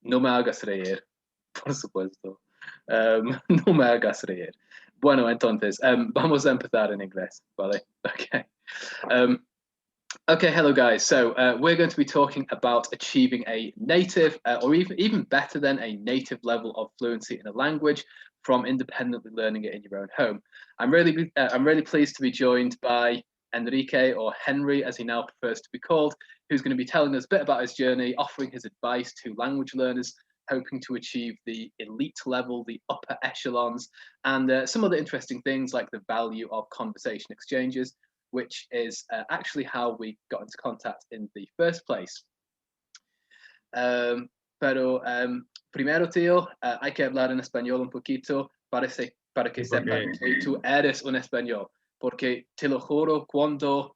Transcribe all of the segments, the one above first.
No me hagas reír, por supuesto. No me hagas reír. Bueno, entonces, vamos a empezar en inglés, ¿vale? Okay. Okay, hello guys. So we're going to be talking about achieving a native, or even better than a native level of fluency in a language from independently learning it in your own home. I'm really pleased to be joined by Enrique, or Henry, as he now prefers to be called, who's going to be telling us a bit about his journey, offering his advice to language learners hoping to achieve the elite level, the upper echelons, and some other interesting things like the value of conversation exchanges, which is actually how we got into contact in the first place. Pero primero, tío, hay que hablar en español un poquito para que sepan que tú eres un español, porque te lo juro, cuando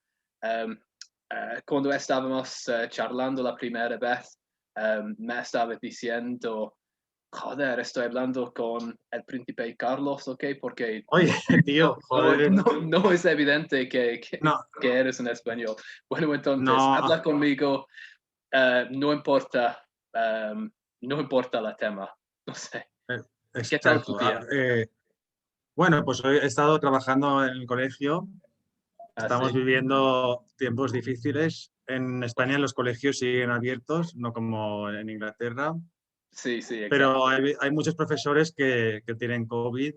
estábamos charlando la primera vez, me estaba diciendo, joder, estoy hablando con el príncipe Carlos, ¿ok? Porque oye, tío, joder. No es evidente que eres un español. Bueno, entonces, habla conmigo, no importa el tema, no sé. ¿Qué tal tu día? Bueno, pues hoy he estado trabajando en el colegio. Estamos viviendo tiempos difíciles. En España los colegios siguen abiertos, no como en Inglaterra. Sí, exacto. Pero hay muchos profesores que tienen COVID.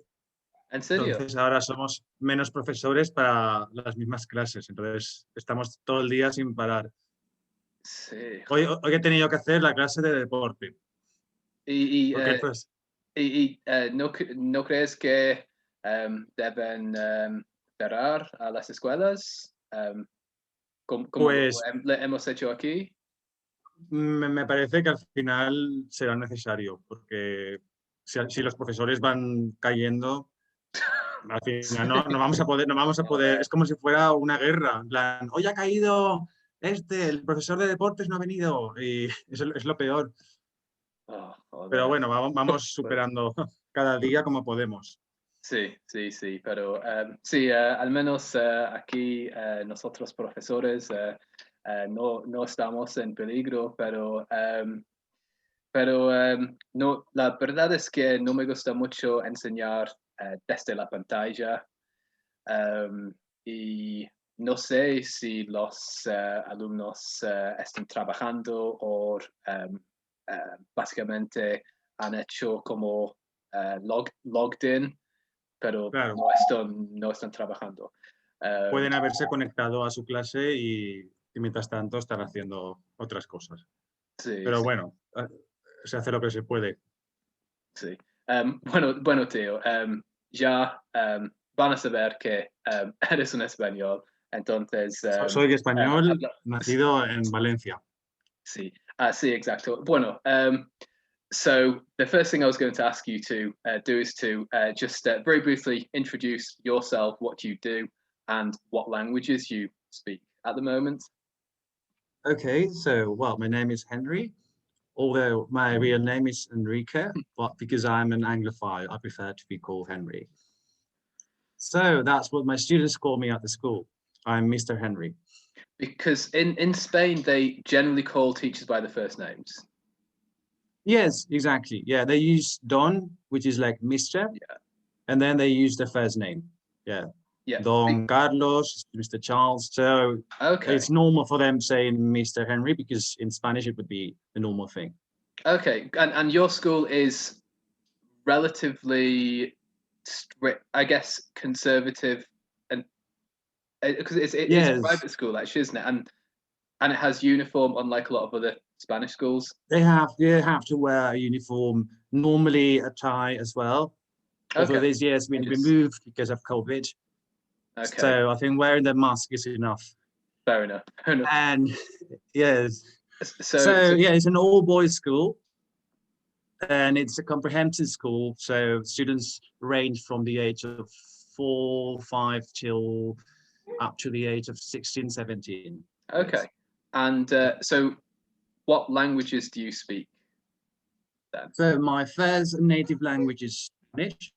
¿En serio? Entonces ahora somos menos profesores para las mismas clases. Entonces estamos todo el día sin parar. Sí. Hoy he tenido que hacer la clase de deporte. ¿No crees que deben cerrar a las escuelas? Como Pues lo hemos hecho aquí. me parece que al final será necesario, porque si los profesores van cayendo, al final no vamos a poder, es como si fuera una guerra, en plan, hoy ha caído el profesor de deportes no ha venido, y eso es lo peor. Pero bueno, vamos superando cada día como podemos. Sí, pero sí, al menos aquí nosotros profesores no estamos en peligro, pero no, la verdad es que no me gusta mucho enseñar desde la pantalla, y no sé si los alumnos están trabajando o básicamente han hecho como logged in, pero claro, no están trabajando. pueden haberse conectado a su clase y mientras tanto estar haciendo otras cosas. Sí, pero bueno, se hace lo que se puede. Sí. Bueno, tío, ya van a saber que eres un español, entonces... Soy español, nacido en Valencia. Sí, sí, exacto. Bueno, so the first thing I was going to ask you to do is to just very briefly introduce yourself, what you do, and what languages you speak at the moment. Okay, so, well, my name is Henry, although my real name is Enrique, but because I'm an Anglophile, I prefer to be called Henry. So that's what my students call me at the school. I'm Mr. Henry. Because in Spain, they generally call teachers by the first names. Yes, exactly. Yeah, they use Don, which is like Mr. Yeah. And then they use the first name. Yeah. Don Carlos, Mr. Charles. So it's normal for them saying Mr. Henry because in Spanish it would be a normal thing. Okay, and your school is relatively strict, I guess, conservative, and because it's a private school, actually, isn't it? And it has uniform, unlike a lot of other Spanish schools. They have to wear a uniform, normally a tie as well. Although this year has been removed because of COVID. Okay. So I think wearing the mask is enough. Fair enough. And yes. So yeah, it's an all-boys school. And it's a comprehensive school. So students range from the age of 4, 5 till up to the age of 16, 17. Okay. And so what languages do you speak then? So my first native language is Spanish.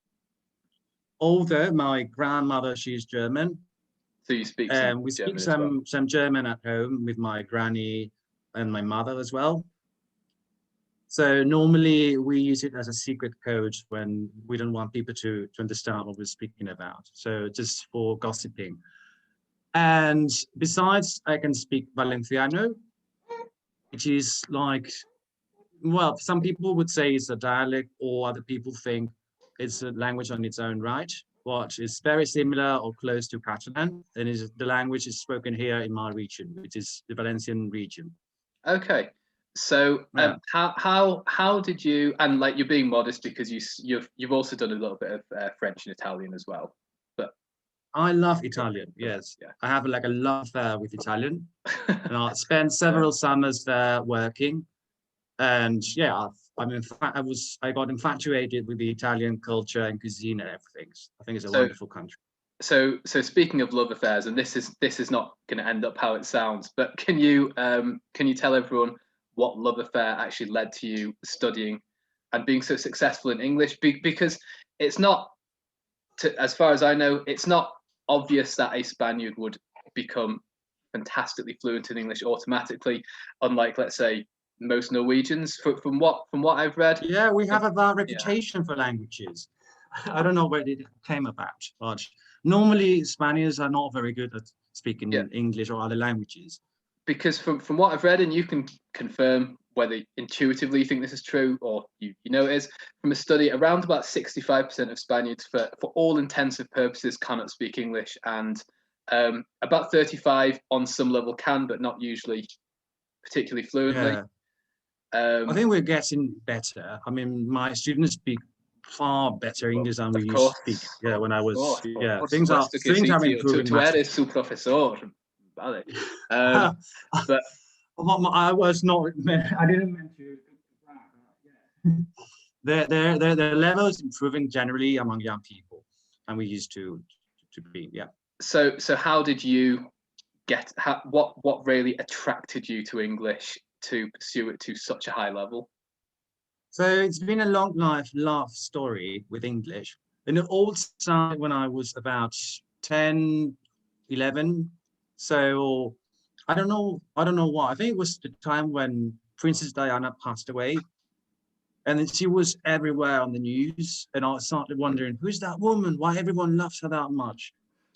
Although my grandmother, she's German. So you speak we speak some German at home with my granny and my mother as well. So normally we use it as a secret code when we don't want people to understand what we're speaking about. So just for gossiping. And besides, I can speak Valenciano, which is like, well, some people would say it's a dialect, or other people think it's a language on its own right, but it's very similar or close to Catalan, and is the language is spoken here in my region, which is the Valencian region. Okay. So Yeah. how did you, and like you're being modest because you've also done a little bit of French and Italian as well, but I love Italian. Yes, yeah. I have like a love affair with Italian, and I spent several summers there working. And yeah, I got infatuated with the Italian culture and cuisine and everything. I think it's a So wonderful country. so speaking of love affairs, and this is not going to end up how it sounds, but can you tell everyone what love affair actually led to you studying and being so successful in English? Because it's not, as far as I know, it's not obvious that a Spaniard would become fantastically fluent in English automatically, unlike, let's say, most Norwegians. From what I've read, Yeah, we have a bad yeah, reputation for languages. I don't know where it came about, but normally Spaniards are not very good at yeah, speaking English or other languages. because from what I've read, and you can confirm whether intuitively you think this is true or you know it is, from a study, around about 65% of Spaniards, for all intensive purposes, cannot speak English, and about 35 on some level can, but not usually particularly fluently. Yeah, I think we're getting better. I mean, my students speak far better English than we Of used to course, speak. Yeah, when I was, yeah, por things are supuesto que things sí, are tío. improving Tú much. eres su profesor, vale. But I was not. I didn't mean to. Their level is improving generally among young people, and we used to be. Yeah. so how did you what really attracted you to English to pursue it to such a high level? So it's been a long love story with English. And it all started when I was about 10, 11. So I don't know why. I think it was the time when Princess Diana passed away. And then she was everywhere on the news. And I started wondering, who's that woman? Why everyone loves her that much?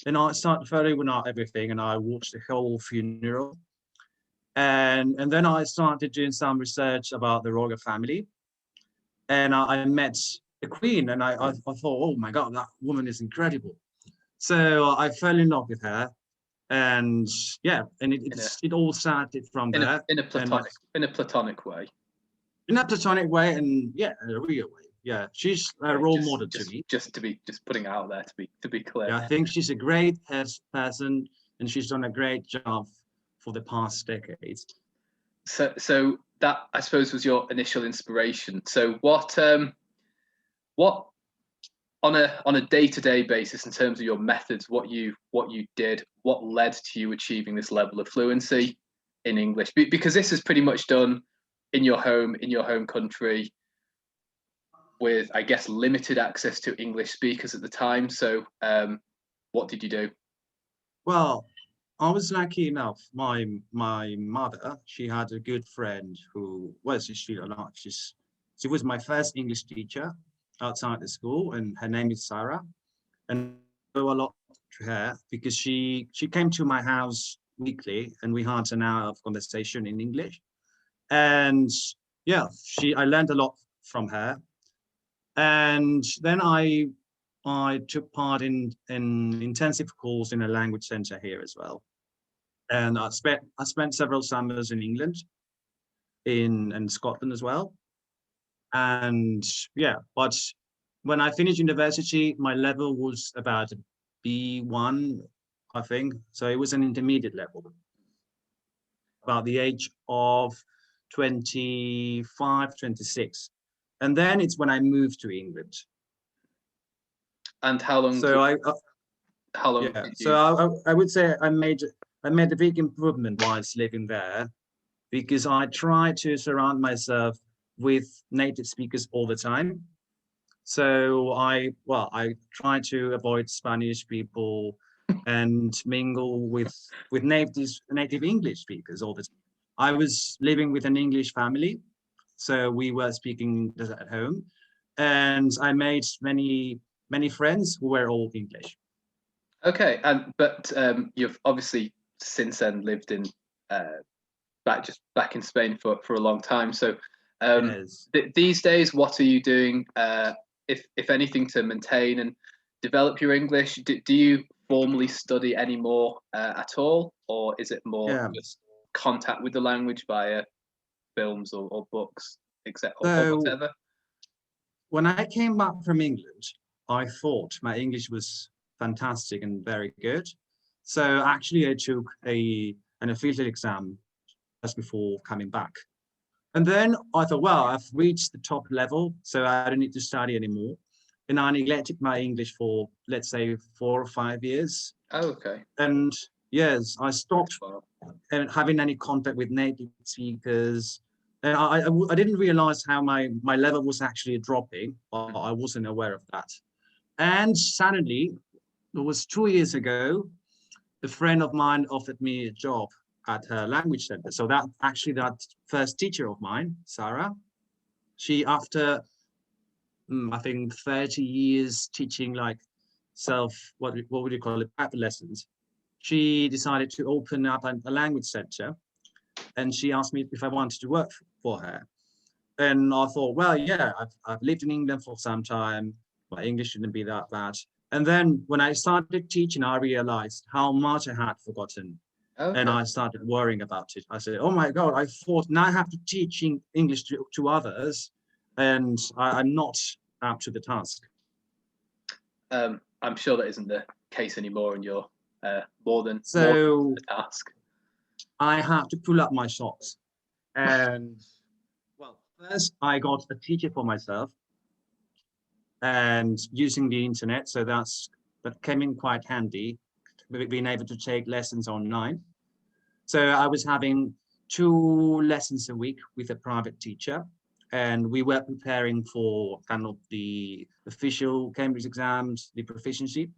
And I started following out everything, and I watched the whole funeral. And then I started doing some research about the royal family, and I met the queen, and I thought, oh my god, that woman is incredible. So I fell in love with her, and yeah, and In a it all started from there. in a And my, platonic way. in a platonic way, and yeah, in a real way. Yeah, she's a Okay, role model to me. just to be putting it out there to be clear. Yeah, I think she's a great person, and she's done a great job for the past decades. So that, I suppose, was your initial inspiration. So what on a day-to-day basis, in terms of your methods, what you did, what led to you achieving this level of fluency in English? Because this is pretty much done in your home country, with, I guess, limited access to English speakers at the time. So what did you do? Well, I was lucky enough. My mother, she had a good friend who was she not she was my first English teacher outside the school, and her name is Sarah. And I owe a lot to her because she came to my house weekly, and we had an hour of conversation in English. And yeah, I learned a lot from her. And then I took part in intensive course in a language center here as well. And I spent several summers in England, in Scotland as well. And yeah, but when I finished university, my level was about B1, I think. So it was an intermediate level, about the age of 25, 26. And then it's when I moved to England. And how long? So How long yeah, did so you? I would say I made a big improvement whilst living there, because I try to surround myself with native speakers all the time. So I try to avoid Spanish people and mingle with native English speakers all the time. I was living with an English family, So we were speaking at home, and I made many friends who were all English. Okay, but you've obviously since then lived in back in Spain for a long time. So Yes. these days, what are you doing, if anything, to maintain and develop your English? Do you formally study anymore at all, or is it more Yeah. just contact with the language via films or books, etc., or So whatever? when I came back from England, I thought my English was fantastic and very good. So actually, I took an official exam just before coming back. And then I thought, well, I've reached the top level, so I don't need to study anymore. And I neglected my English for, let's say, 4 or 5 years. Oh, okay. And yes, I stopped Well, having any contact with native speakers. And I didn't realize how my level was actually dropping. I wasn't aware of that. And suddenly, it was 2 years ago, a friend of mine offered me a job at her language center. So that first teacher of mine, Sarah, she after I think 30 years teaching like what would you call it, private lessons, she decided to open up a language center, and she asked me if I wanted to work for her. And I thought, well, yeah, I've lived in England for some time. My English shouldn't be that bad. And then when I started teaching, I realized how much I had forgotten. okay. And I started worrying about it. I said, oh my God, I thought now I have to teach English to others, and I'm not up to the task. I'm sure that isn't the case anymore, and you're more than So the task. I have to pull up my socks. And well, first I got a teacher for myself and using the internet. So that came in quite handy, being able to take lessons online. So I was having 2 lessons a week with a private teacher, and we were preparing for kind of the official Cambridge exams, the proficiency,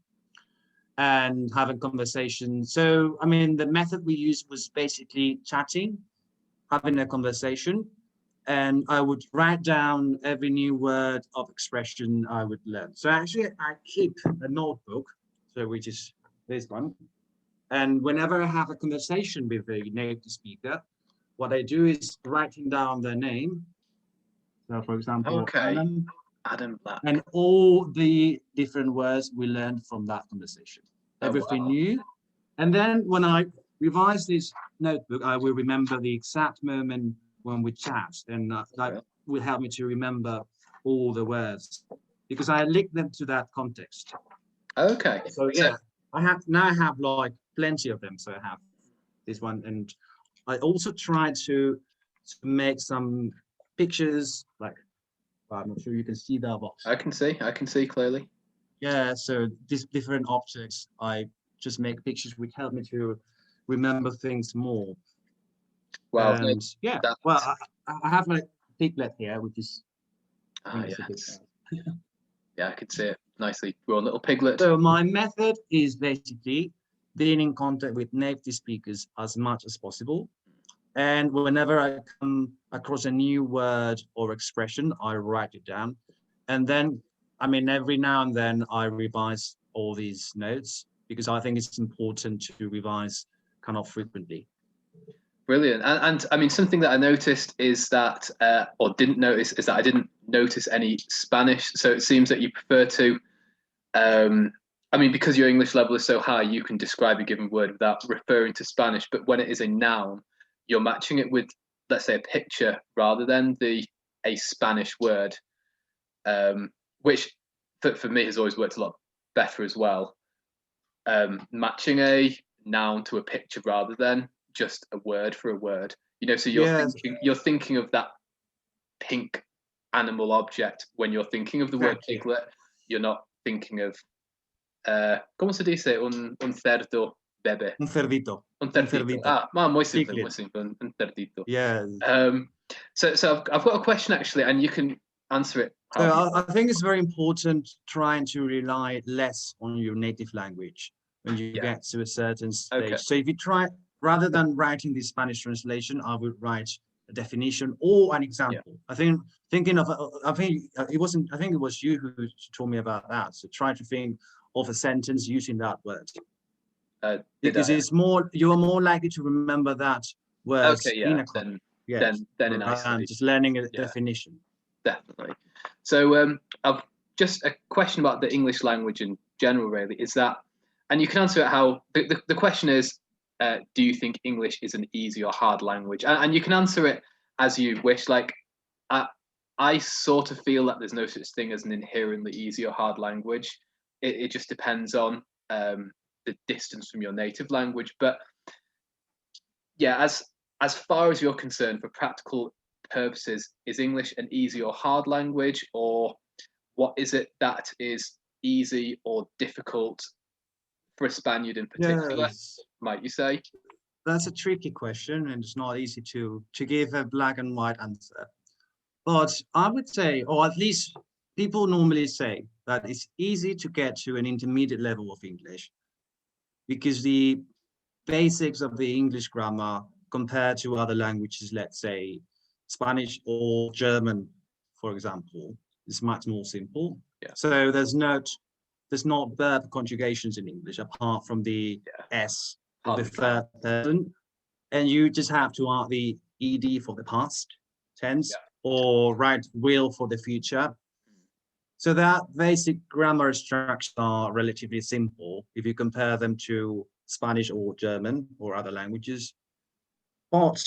and having conversations. So, I mean, the method we used was basically chatting, having a conversation, and I would write down every new word of expression I would learn. So actually, I keep a notebook, so which is this one. And whenever I have a conversation with a native speaker, what I do is writing down their name. So, for example, Okay. Adam Black. and all the different words we learned from that conversation. Everything new. And then when I revise this notebook, I will remember the exact moment when we chat, and that will help me to remember all the words because I link them to that context. Okay. So yeah, I have like plenty of them. So I have this one, and I also try to make some pictures. Like, well, I'm not sure you can see that box. I can see clearly. Yeah, so these different objects, I just make pictures which help me to remember things more. Wow. And yeah, well, I have like a piglet here, which is yes. Yeah, I could see it nicely grown little piglet. So my method is basically being in contact with native speakers as much as possible. And whenever I come across a new word or expression, I write it down. And then, I mean, every now and then I revise all these notes because I think it's important to revise kind of frequently. Brilliant. And I mean, something that I noticed is that, or didn't notice, is that I didn't notice any Spanish. So it seems that you prefer to, I mean, because your English level is so high, you can describe a given word without referring to Spanish. But when it is a noun, you're matching it with, let's say, a picture rather than a Spanish word, which for me has always worked a lot better as well. Matching a noun to a picture rather than just a word for a word. You know, so you're thinking of that pink animal object when you're thinking of the word piglet. You're not thinking of ¿cómo se dice un cerdo bebé? Un cerdito. Un cerdito. Muy simple, un cerdito. Yes. So I've got a question actually, and you can answer it. So I think it's very important trying to rely less on your native language when you get to a certain stage. Okay. So if you try, rather than writing the Spanish translation, I would write a definition or an example. I think it was you who told me about that. So try to think of a sentence using that word. Because it's more, you are more likely to remember that words in a context. Then in isolation. Just learning a definition. Definitely. So I've just a question about the English language in general, really, is that, and you can answer it how, the question is, do you think English is an easy or hard language? And you can answer it as you wish. Like, I sort of feel that there's no such thing as an inherently easy or hard language. It just depends on the distance from your native language. But yeah, as far as you're concerned, for practical purposes, is English an easy or hard language, or what is it that is easy or difficult for a Spaniard in particular, might you say? That's a tricky question, and it's not easy to give a black and white answer. But I would say, or at least people normally say, that it's easy to get to an intermediate level of English because the basics of the English grammar compared to other languages, let's say Spanish or German, for example, is much more simple. Yeah. So there's not verb conjugations in English apart from the S of the third person, and you just have to add the ed for the past tense or write will for the future. So that basic grammar structures are relatively simple if you compare them to Spanish or German or other languages. But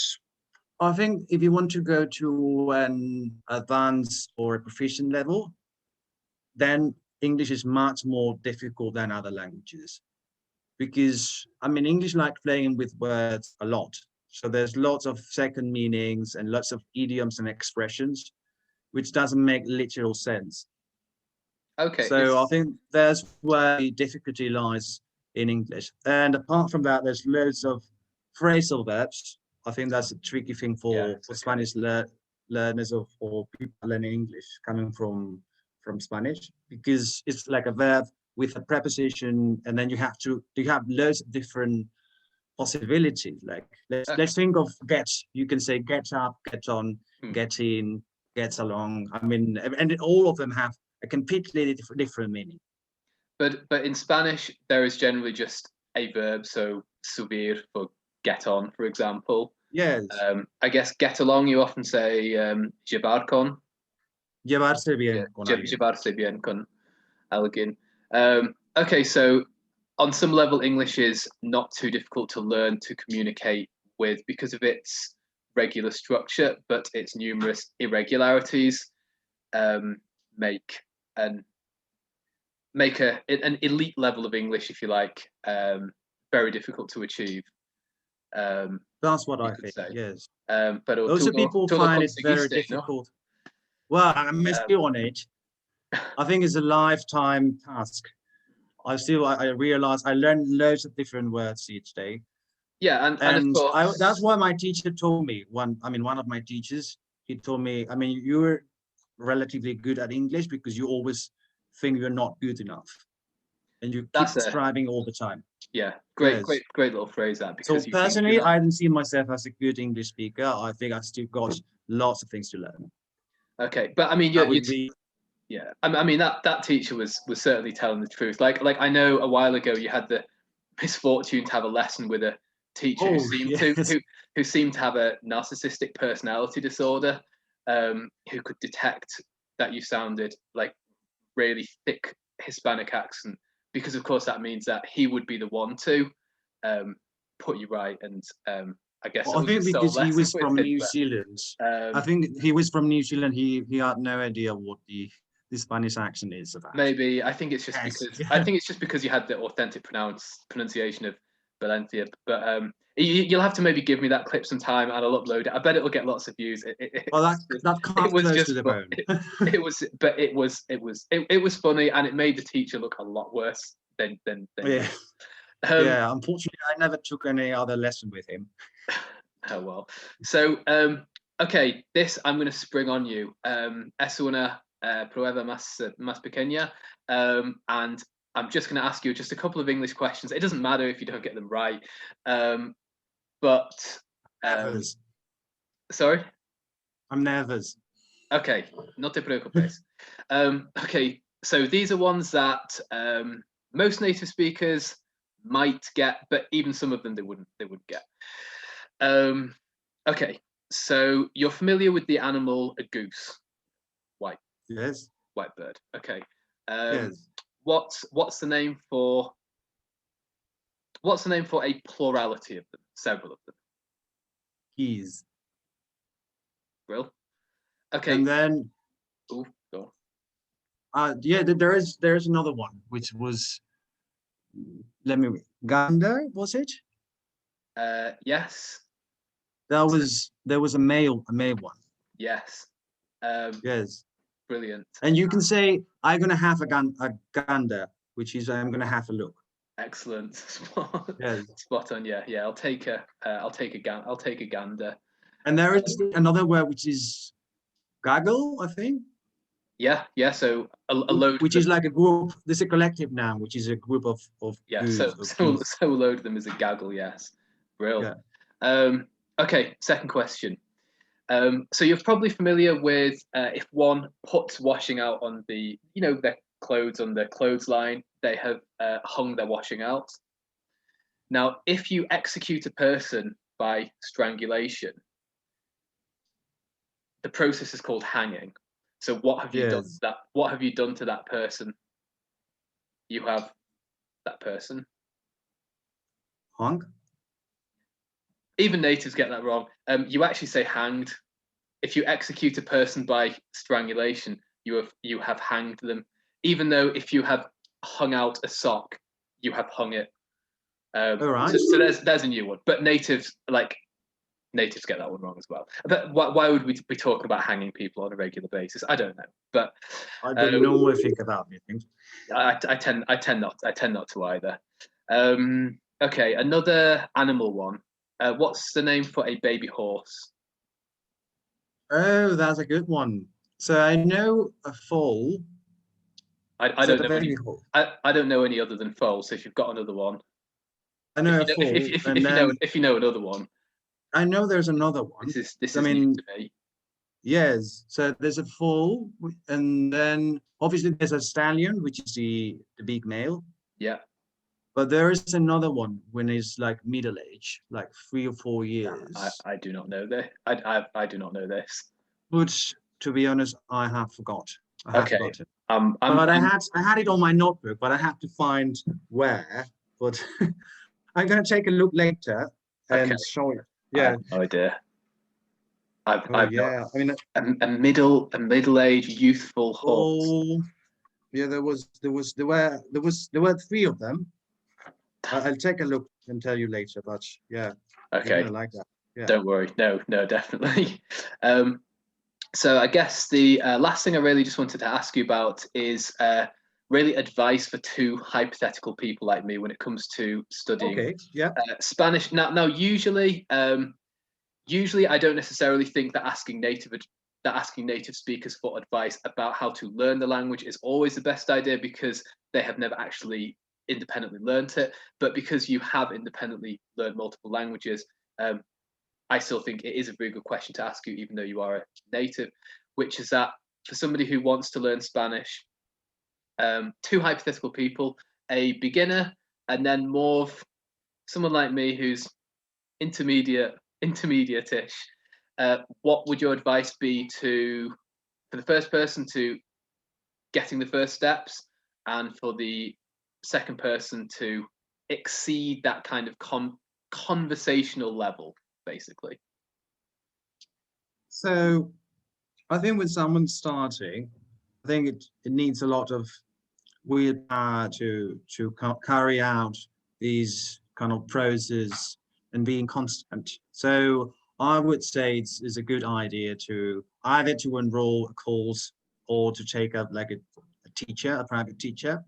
I think if you want to go to an advanced or a proficient level, then English is much more difficult than other languages. Because, I mean, English like playing with words a lot. So there's lots of second meanings and lots of idioms and expressions, which doesn't make literal sense. Okay. So I think that's where the difficulty lies in English. And apart from that, there's loads of phrasal verbs. I think that's a tricky thing for Spanish learners or people learning English coming from Spanish, because it's like a verb with a preposition, and then you have loads of different possibilities. Like let's think of get. You can say get up, get on, get in, get along. I mean, and all of them have a completely different meaning. But in Spanish, there is generally just a verb. So subir for get on, for example. Yes. I guess get along, you often say llevar con. Llevarse bien con alguien. Llevarse bien con alguien. Okay, so on some level, English is not too difficult to learn to communicate with because of its regular structure, but its numerous irregularities make an elite level of English, if you like, very difficult to achieve. That's what I think. Yes. Pero those people find it very difficult. ¿No? Well, I must be on it. I think it's a lifetime task. I realize I learn loads of different words each day. Yeah, and of course, that's why my teacher told me one of my teachers, he told me, I mean, you're relatively good at English because you always think you're not good enough, and you keep striving all the time. Yeah, great little phrase that. Because so personally, I don't see myself as a good English speaker. I think I still got lots of things to learn. Okay, but I mean, I mean that teacher was certainly telling the truth. Like I know a while ago you had the misfortune to have a lesson with a teacher who seemed to have a narcissistic personality disorder, who could detect that you sounded like really thick Hispanic accent, because of course that means that he would be the one to put you right. And I guess I think because he was from New Zealand. I think he was from New Zealand. He had no idea what the Spanish accent is about. Maybe I think it's just because you had the authentic pronunciation of Valencia. But you'll have to maybe give me that clip sometime, and I'll upload it. I bet it'll get lots of views. That comes close to the bone. It was funny, and it made the teacher look a lot worse than yeah. Yeah, unfortunately, I never took any other lesson with him. Oh well. So okay, this I'm going to spring on you. Es una prueba más pequeña, and I'm just going to ask you just a couple of English questions. It doesn't matter if you don't get them right, but sorry. I'm nervous. Okay, no te preocupes. Okay, so these are ones that most native speakers might get, but even some of them they wouldn't get. Okay, so you're familiar with the animal a goose, white Yes. bird. Okay. Yes. What's the name for a plurality of them? Several of them. Keys. Brill. Okay. And then, Ooh, go yeah, there's another one which was, let me read. Gander, was it? Yes. There was a male one. Yes. Yes. Brilliant. And you can say, I'm gonna have a gander, which is I'm gonna have a look. Excellent. Yes. Spot on. Yeah. I'll take a gander. And there is another word which is gaggle, I think. Yeah. So a load. Which is like a group. There's a collective noun, which is a group of Yeah. goose. So a load of them is a gaggle. Yes. Brill. Yeah. Okay. Second question. So you're probably familiar with if one puts washing out on their clothes on the clothesline, they have hung their washing out. Now, if you execute a person by strangulation, the process is called hanging. So what have you done to that? What have you done to that person? You have that person. Hung. Even natives get that wrong. You actually say hanged. If you execute a person by strangulation, you have hanged them. Even though if you have hung out a sock, you have hung it. All right. So there's a new one. But natives get that one wrong as well. But why would we be talking about hanging people on a regular basis? I don't know. But I don't normally think about these things. I tend not to either. Okay, another animal one. What's the name for a baby horse? Oh, that's a good one. So I know a foal. I don't know any. I don't know any other than foal. So if you've got another one, I know a foal, if you know another one, I know there's another one. This is new to me. Yes. So there's a foal, and then obviously there's a stallion, which is the big male. Yeah. But there is another one when he's like middle age, like 3 or 4 years. I do not know this. I do not know this. But to be honest, I have forgot. I have forgotten. But I had it on my notebook, but I have to find where. But I'm gonna take a look later and show it. Yeah. I have no idea. Yeah. I mean, a middle-aged youthful horse. Oh, yeah. There were 3 of them. I'll take a look and tell you later. But yeah. Okay. You're gonna like that. Yeah. Don't worry. No, definitely. So I guess the last thing I really just wanted to ask you about is really advice for 2 hypothetical people like me when it comes to studying Spanish. Now, usually I don't necessarily think that asking native speakers for advice about how to learn the language is always the best idea because they have never actually independently learned it. But because you have independently learned multiple languages, I still think it is a very good question to ask you, even though you are a native, which is that for somebody who wants to learn Spanish, 2 hypothetical people, a beginner, and then more of someone like me who's intermediate-ish. What would your advice be for the first person to getting the first steps, and for the second person to exceed that kind of conversational level, basically? So I think when someone's starting, I think it needs a lot of willpower to carry out these kind of process and being constant. So I would say it's a good idea to either to enroll a course or to take up like a private teacher.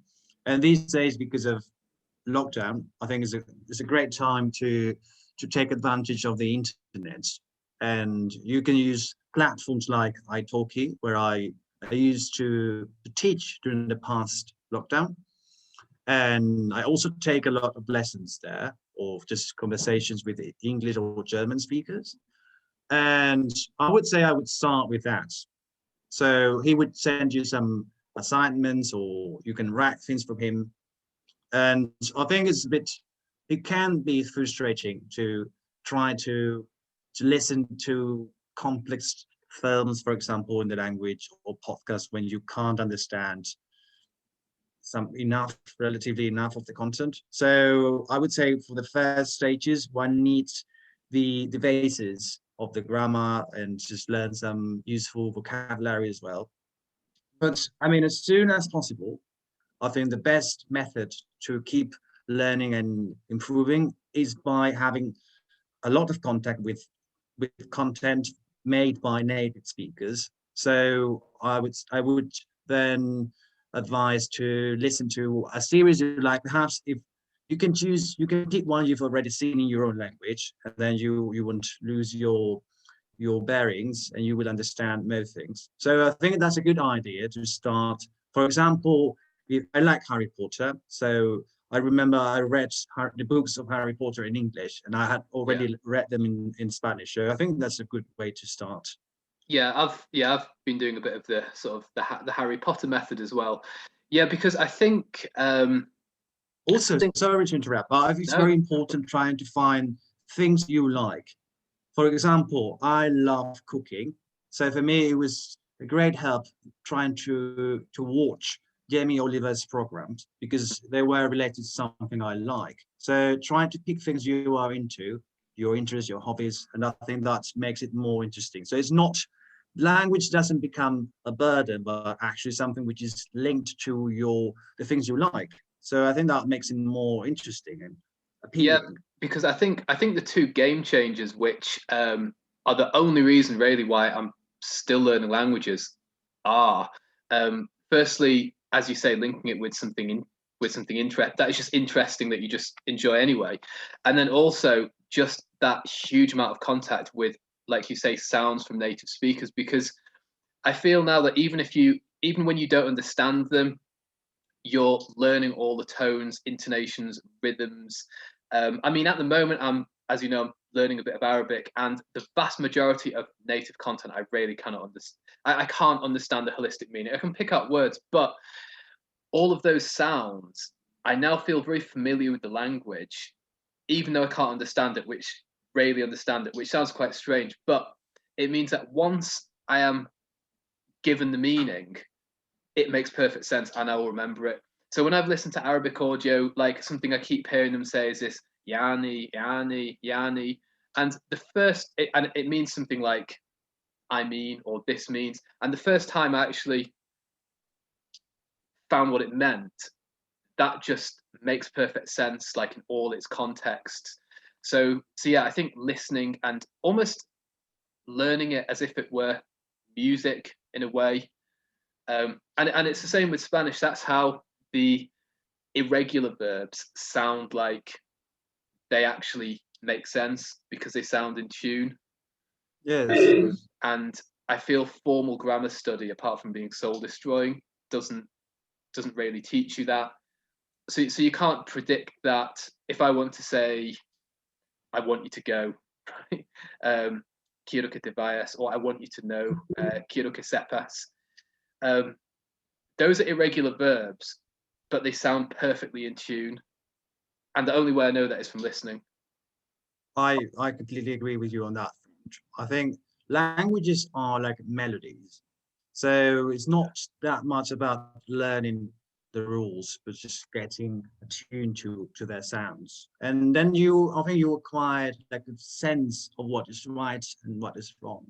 And these days, because of lockdown, I think it's a great time to take advantage of the internet. And you can use platforms like italki, where I used to teach during the past lockdown. And I also take a lot of lessons there, or just conversations with English or German speakers. And I would say I would start with that. So he would send you some assignments, or you can write things from him. And I think it can be frustrating to try to listen to complex films, for example, in the language, or podcasts when you can't understand relatively enough of the content. So I would say for the first stages, one needs the basis of the grammar and just learn some useful vocabulary as well. But I mean, as soon as possible, I think the best method to keep learning and improving is by having a lot of contact with content made by native speakers. So I would then advise to listen to a series you like. Perhaps if you can choose, you can pick one you've already seen in your own language, and then you won't lose your bearings and you will understand most things. So I think that's a good idea to start. For example, if I like Harry Potter, so I remember I read the books of Harry Potter in English, and I had Yeah. already read them in Spanish. So I think that's a good way to start. Yeah, I've been doing a bit of the sort of the Harry Potter method as well. Yeah, because I think Also, sorry to interrupt, but I think it's no, very important trying to find things you like. For example, I love cooking. So for me, it was a great help trying to watch Jamie Oliver's programs because they were related to something I like. So trying to pick things you are into, your interests, your hobbies, and I think that makes it more interesting. So it's not, language doesn't become a burden, but actually something which is linked to the things you like. So I think that makes it more interesting and yeah, appealing. because I think the two game changers, which are the only reason really why I'm still learning languages, are firstly, as you say, linking it with something interest that is just interesting that you just enjoy anyway, and then also just that huge amount of contact with, like you say, sounds from native speakers. Because I feel now that even when you don't understand them, you're learning all the tones, intonations, rhythms. I mean, at the moment, as you know, I'm learning a bit of Arabic, and the vast majority of native content I really cannot understand. I can't understand the holistic meaning. I can pick out words, but all of those sounds, I now feel very familiar with the language, even though I can't understand it, which rarely understand it, which sounds quite strange. But it means that once I am given the meaning, it makes perfect sense and I will remember it. So when I've listened to Arabic audio, like something I keep hearing them say is this yani, yani, yani. And it means something like I mean, or this means. And the first time I actually found what it meant, that just makes perfect sense, like in all its contexts. So yeah, I think listening and almost learning it as if it were music in a way. And it's the same with Spanish. That's how the irregular verbs sound like they actually make sense because they sound in tune. Yes. And I feel formal grammar study, apart from being soul destroying, doesn't really teach you that. So you can't predict that. If I want to say, I want you to go, quiero que te vayas, or I want you to know, quiero que sepas. Um, those are irregular verbs, but they sound perfectly in tune. And the only way I know that is from listening. I completely agree with you on that front. I think languages are like melodies. So it's not that much about learning the rules, but just getting attuned to their sounds. And then I think you acquire like a sense of what is right and what is wrong.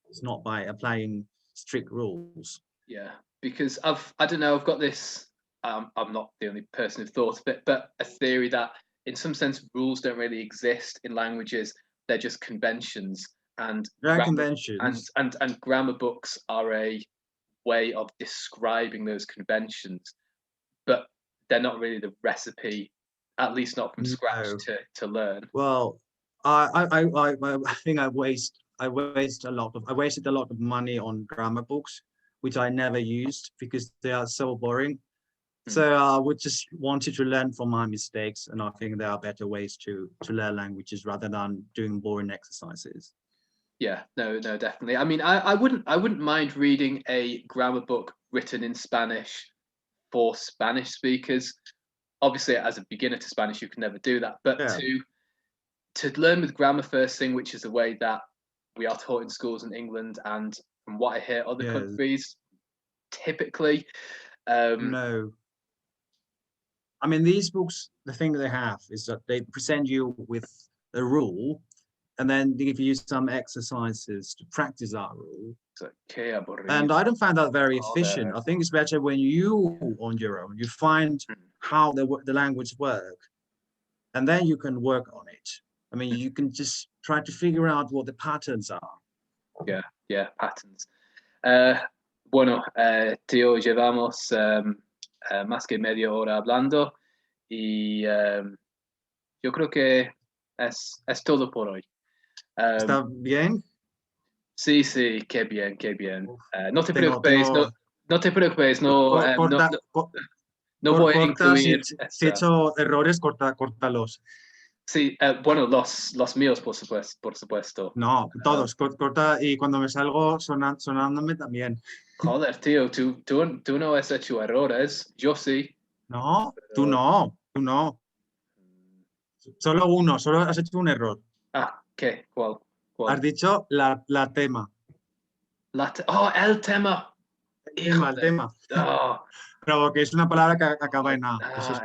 It's not by applying strict rules. Yeah, because I don't know, I've got this. I'm not the only person who thought of it, but a theory that, in some sense, rules don't really exist in languages. They're just conventions, and There are grammar conventions. and grammar books are a way of describing those conventions, but they're not really the recipe, at least not from scratch, No. to learn. Well, I think I wasted a lot of money on grammar books, which I never used because they are so boring. Hmm. So I would just wanted to learn from my mistakes, and I think there are better ways to learn languages rather than doing boring exercises. Yeah, no, definitely. I mean, I wouldn't mind reading a grammar book written in Spanish for Spanish speakers. Obviously, as a beginner to Spanish, you can never do that. But Yeah. to learn with grammar first thing, which is the way that we are taught in schools in England, and from what I hear, other Yes. countries typically. No. I mean, these books, the thing they have is that they present you with a rule, and then they give you some exercises to practice that rule. Qué aburrido. And I don't find that very efficient. Joder. I think it's better when you, on your own, you find how the language work, and then you can work on it. I mean, you can just try to figure out what the patterns are. Yeah, patterns. Bueno, tío, llevamos más que media hora hablando y yo creo que es todo por hoy. ¿Está bien? Sí, qué bien, qué bien. No te Tengo, preocupes, no te preocupes, no voy a corta, incluir si he esta. hecho errores, córtalos. Sí, bueno, los míos, por supuesto. No, todos, corta, y cuando me salgo sonándome también. Joder, tío, tú no has hecho errores, yo sí. No, Pero... tú no. Solo uno, solo has hecho un error. ¿Qué? ¿Cuál? Has dicho la tema. El tema. El tema. Oh. Pero que es una palabra que acaba en A. Eso es